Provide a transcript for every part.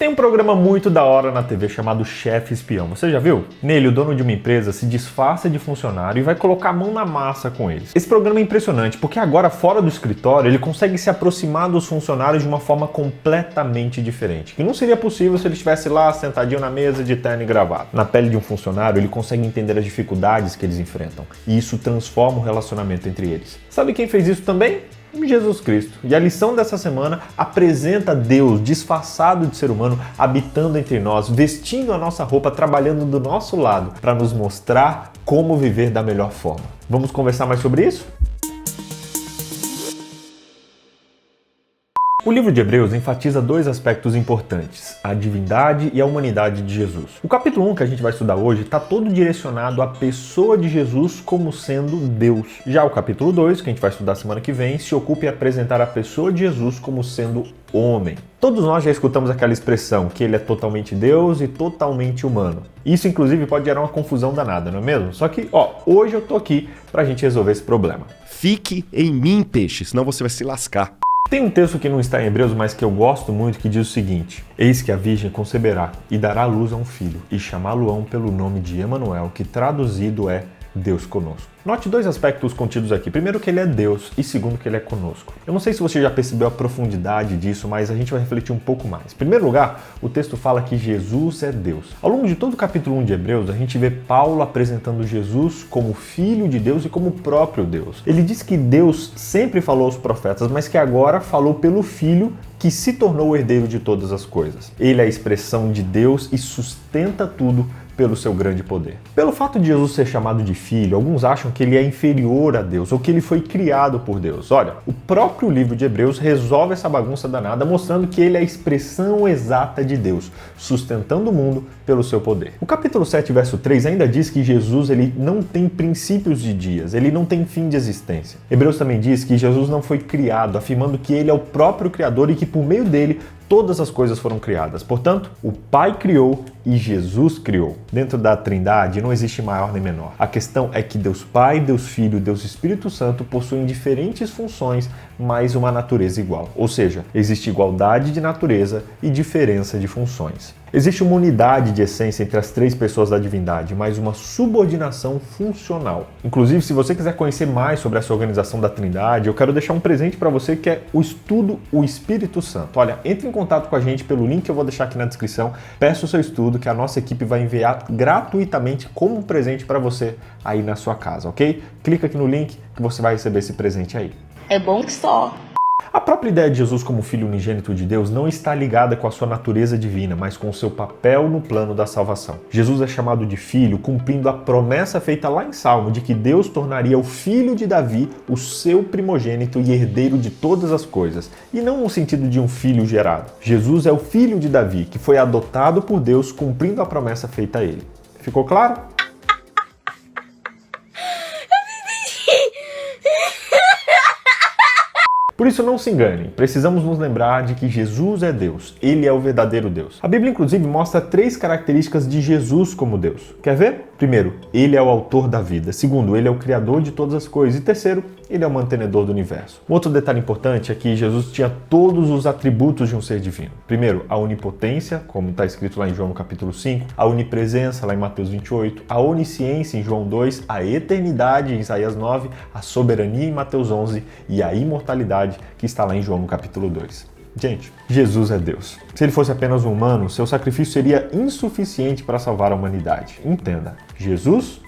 Tem um programa muito da hora na TV chamado Chefe Espião, você já viu? Nele, o dono de uma empresa se disfarça de funcionário e vai colocar a mão na massa com eles. Esse programa é impressionante porque agora, fora do escritório, ele consegue se aproximar dos funcionários de uma forma completamente diferente, que não seria possível se ele estivesse lá sentadinho na mesa de terno e gravata. Na pele de um funcionário, ele consegue entender as dificuldades que eles enfrentam e isso transforma o relacionamento entre eles. Sabe quem fez isso também? Jesus Cristo. E a lição dessa semana apresenta Deus disfarçado de ser humano, habitando entre nós, vestindo a nossa roupa, trabalhando do nosso lado, para nos mostrar como viver da melhor forma. Vamos conversar mais sobre isso? O livro de Hebreus enfatiza dois aspectos importantes, a divindade e a humanidade de Jesus. O capítulo 1 que a gente vai estudar hoje está todo direcionado à pessoa de Jesus como sendo Deus. Já o capítulo 2, que a gente vai estudar semana que vem, se ocupa em apresentar a pessoa de Jesus como sendo homem. Todos nós já escutamos aquela expressão que ele é totalmente Deus e totalmente humano. Isso, inclusive, pode gerar uma confusão danada, não é mesmo? Só que, hoje eu tô aqui pra gente resolver esse problema. Fique em mim, peixe, senão você vai se lascar. Tem um texto que não está em Hebreus, mas que eu gosto muito, que diz o seguinte: Eis que a Virgem conceberá e dará à luz a um filho, e chamá-lo-ão pelo nome de Emanuel, que traduzido é Deus conosco. Note dois aspectos contidos aqui. Primeiro, que ele é Deus, e segundo, que ele é conosco. Eu não sei se você já percebeu a profundidade disso, mas a gente vai refletir um pouco mais. Em primeiro lugar, o texto fala que Jesus é Deus. Ao longo de todo o capítulo 1 de Hebreus, a gente vê Paulo apresentando Jesus como Filho de Deus e como próprio Deus. Ele diz que Deus sempre falou aos profetas, mas que agora falou pelo Filho, que se tornou o herdeiro de todas as coisas. Ele é a expressão de Deus e sustenta tudo pelo seu grande poder. Pelo fato de Jesus ser chamado de filho, alguns acham que ele é inferior a Deus ou que ele foi criado por Deus. Olha, o próprio livro de Hebreus resolve essa bagunça danada mostrando que ele é a expressão exata de Deus, sustentando o mundo pelo seu poder. O capítulo 7, verso 3 ainda diz que Jesus ele não tem princípios de dias, ele não tem fim de existência. Hebreus também diz que Jesus não foi criado, afirmando que ele é o próprio Criador e que por meio dele todas as coisas foram criadas. Portanto, o Pai criou e Jesus criou. Dentro da Trindade não existe maior nem menor. A questão é que Deus Pai, Deus Filho e Deus Espírito Santo possuem diferentes funções, mas uma natureza igual. Ou seja, existe igualdade de natureza e diferença de funções. Existe uma unidade de essência entre as três pessoas da divindade, mas uma subordinação funcional. Inclusive, se você quiser conhecer mais sobre essa organização da Trindade, eu quero deixar um presente para você que é o estudo O Espírito Santo. Olha, entre em contato com a gente pelo link que eu vou deixar aqui na descrição, peça o seu estudo que a nossa equipe vai enviar gratuitamente como um presente para você aí na sua casa, ok? Clica aqui no link que você vai receber esse presente aí. É bom que só. A própria ideia de Jesus como Filho unigênito de Deus não está ligada com a sua natureza divina, mas com o seu papel no plano da salvação. Jesus é chamado de Filho, cumprindo a promessa feita lá em Salmo de que Deus tornaria o filho de Davi o seu primogênito e herdeiro de todas as coisas, e não no sentido de um filho gerado. Jesus é o filho de Davi, que foi adotado por Deus, cumprindo a promessa feita a ele. Ficou claro? Por isso não se enganem, precisamos nos lembrar de que Jesus é Deus, ele é o verdadeiro Deus. A Bíblia inclusive mostra três características de Jesus como Deus. Quer ver? Primeiro, ele é o autor da vida. Segundo, ele é o criador de todas as coisas. E terceiro, ele é o mantenedor do universo. Um outro detalhe importante é que Jesus tinha todos os atributos de um ser divino. Primeiro, a onipotência, como está escrito lá em João no capítulo 5, a onipresença lá em Mateus 28, a onisciência em João 2, a eternidade em Isaías 9, a soberania em Mateus 11 e a imortalidade que está lá em João no capítulo 2. Gente, Jesus é Deus. Se ele fosse apenas um humano, seu sacrifício seria insuficiente para salvar a humanidade. Entenda, Jesus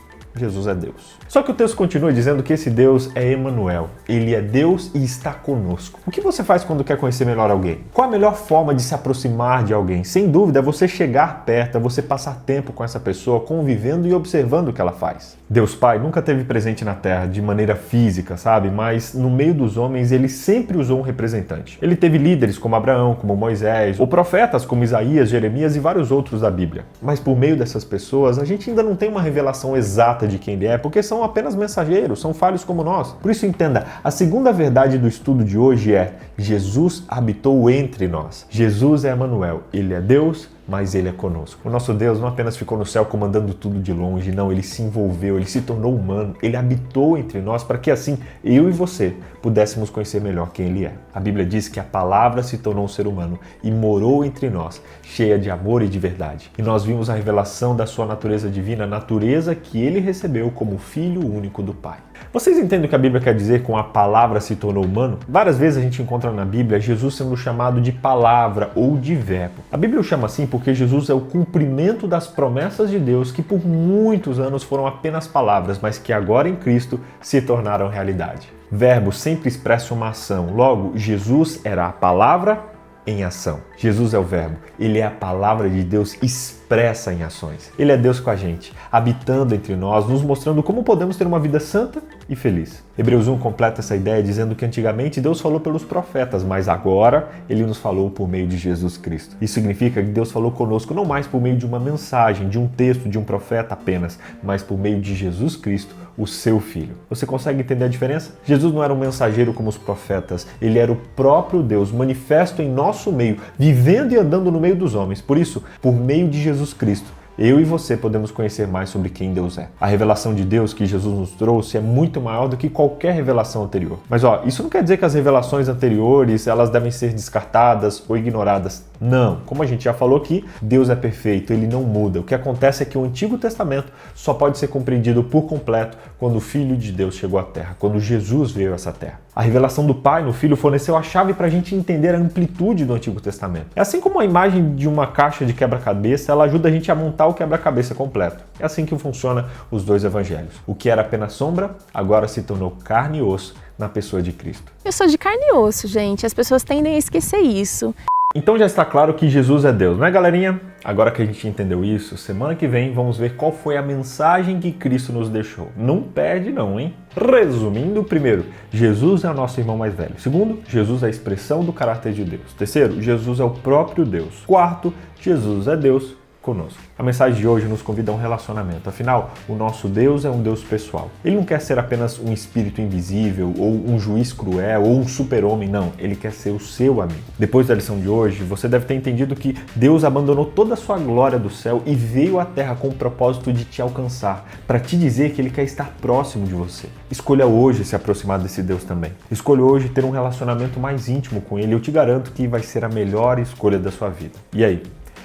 é Deus. Só que o texto continua dizendo que esse Deus é Emanuel. Ele é Deus e está conosco. O que você faz quando quer conhecer melhor alguém? Qual a melhor forma de se aproximar de alguém? Sem dúvida, é você chegar perto, é você passar tempo com essa pessoa, convivendo e observando o que ela faz. Deus Pai nunca esteve presente na Terra de maneira física, sabe? Mas no meio dos homens, ele sempre usou um representante. Ele teve líderes como Abraão, como Moisés, ou profetas como Isaías, Jeremias e vários outros da Bíblia. Mas por meio dessas pessoas, a gente ainda não tem uma revelação exata de quem ele é, porque são apenas mensageiros, são falhos como nós. Por isso entenda, a segunda verdade do estudo de hoje é Jesus habitou entre nós. Jesus é Emanuel, ele é Deus, mas ele é conosco. O nosso Deus não apenas ficou no céu comandando tudo de longe, não, ele se envolveu, ele se tornou humano, ele habitou entre nós para que assim eu e você pudéssemos conhecer melhor quem ele é. A Bíblia diz que a palavra se tornou um ser humano e morou entre nós, cheia de amor e de verdade. E nós vimos a revelação da sua natureza divina, a natureza que ele recebeu como filho único do Pai. Vocês entendem o que a Bíblia quer dizer com a palavra se tornou humano? Várias vezes a gente encontra na Bíblia Jesus sendo chamado de palavra ou de verbo. A Bíblia o chama assim porque Jesus é o cumprimento das promessas de Deus que por muitos anos foram apenas palavras, mas que agora em Cristo se tornaram realidade. Verbo sempre expressa uma ação. Logo, Jesus era a palavra em ação. Jesus é o verbo. Ele é a palavra de Deus expressa em ações. Ele é Deus com a gente, habitando entre nós, nos mostrando como podemos ter uma vida santa e feliz. Hebreus 1 completa essa ideia dizendo que antigamente Deus falou pelos profetas, mas agora Ele nos falou por meio de Jesus Cristo. Isso significa que Deus falou conosco não mais por meio de uma mensagem, de um texto, de um profeta apenas, mas por meio de Jesus Cristo, o seu Filho. Você consegue entender a diferença? Jesus não era um mensageiro como os profetas, Ele era o próprio Deus, manifesto em nosso meio, vivendo e andando no meio dos homens. Por isso, por meio de Jesus Cristo, eu e você podemos conhecer mais sobre quem Deus é. A revelação de Deus que Jesus nos trouxe é muito maior do que qualquer revelação anterior. Mas isso não quer dizer que as revelações anteriores elas devem ser descartadas ou ignoradas. Não. Como a gente já falou aqui, Deus é perfeito, Ele não muda. O que acontece é que o Antigo Testamento só pode ser compreendido por completo quando o Filho de Deus chegou à Terra, quando Jesus veio a essa Terra. A revelação do Pai no Filho forneceu a chave para a gente entender a amplitude do Antigo Testamento. É assim como a imagem de uma caixa de quebra-cabeça, ela ajuda a gente a montar o quebra-cabeça completo. É assim que funciona os dois evangelhos. O que era apenas sombra, agora se tornou carne e osso na pessoa de Cristo. Eu sou de carne e osso, gente. As pessoas tendem a esquecer isso. Então já está claro que Jesus é Deus, não é, galerinha? Agora que a gente entendeu isso, semana que vem vamos ver qual foi a mensagem que Cristo nos deixou. Não perde não, hein? Resumindo, primeiro, Jesus é o nosso irmão mais velho. Segundo, Jesus é a expressão do caráter de Deus. Terceiro, Jesus é o próprio Deus. Quarto, Jesus é Deus conosco. A mensagem de hoje nos convida a um relacionamento. Afinal, o nosso Deus é um Deus pessoal. Ele não quer ser apenas um espírito invisível, ou um juiz cruel, ou um super-homem, não. Ele quer ser o seu amigo. Depois da lição de hoje, você deve ter entendido que Deus abandonou toda a sua glória do céu e veio à terra com o propósito de te alcançar, para te dizer que Ele quer estar próximo de você. Escolha hoje se aproximar desse Deus também. Escolha hoje ter um relacionamento mais íntimo com Ele. Eu te garanto que vai ser a melhor escolha da sua vida. E aí?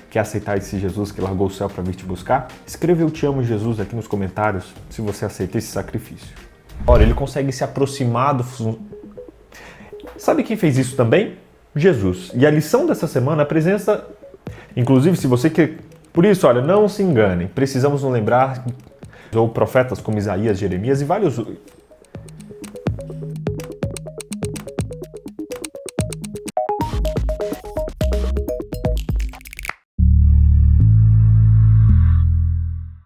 Quer aceitar esse Jesus que largou o céu para vir te buscar? Escreva "Eu te amo, Jesus" aqui nos comentários se você aceita esse sacrifício. Olha, Ele consegue se aproximar do... Sabe quem fez isso também? Jesus. E a lição dessa semana, a presença... Inclusive, se você quer... Por isso, olha, não se enganem. Precisamos nos lembrar... Ou profetas como Isaías, Jeremias e vários...